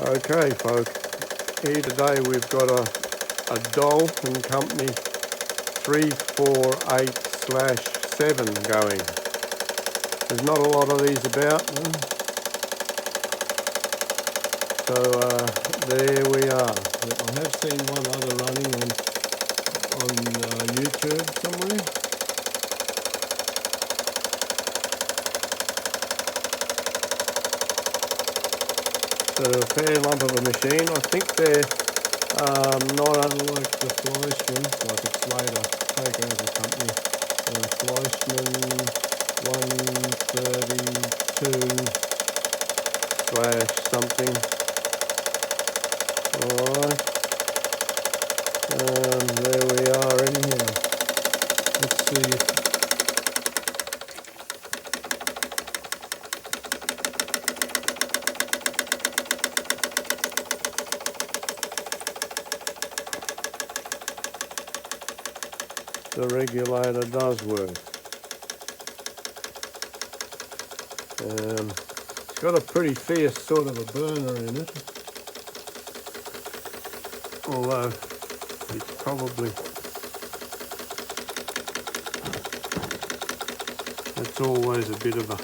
Okay folk, here today we've got a Dolphin Company 348/7 going. There's not a lot of these about, so there we are. I have seen one other running on YouTube somewhere. So a fair lump of a machine. I think they're not unlike the Fleischmann, like it's later taken as a company. Fleischmann 132/something. Alright. There we are anyhow. Let's see if the regulator does work. It's got a pretty fierce sort of a burner in it, although it's probably, it's always a bit of a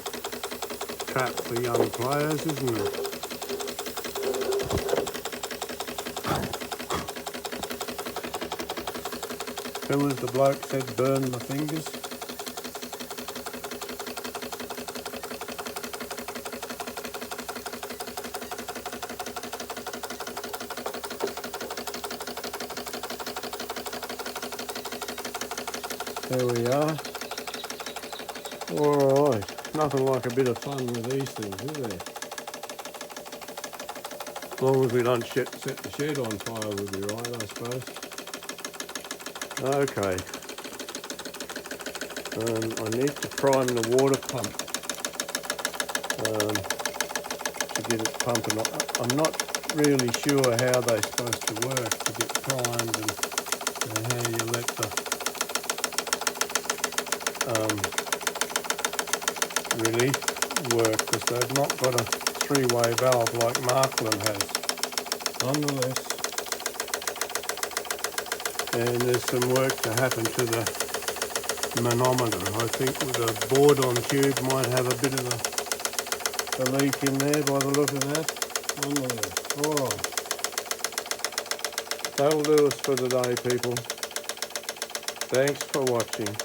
trap for young players, isn't it? Who was the bloke said burn my fingers? There we are. Alright, nothing like a bit of fun with these things, is there? As long as we don't set the shed on fire, we'll be right, I suppose. Okay. I need to prime the water pump to get it pumping. I'm not really sure how they're supposed to work to get primed and how you let the relief work, because they've not got a three-way valve like Markland has. Nonetheless, and there's some work to happen to the manometer. I think the board on tube might have a bit of a leak in there by the look of that. Nonetheless, alright. That'll do us for today, people. Thanks for watching.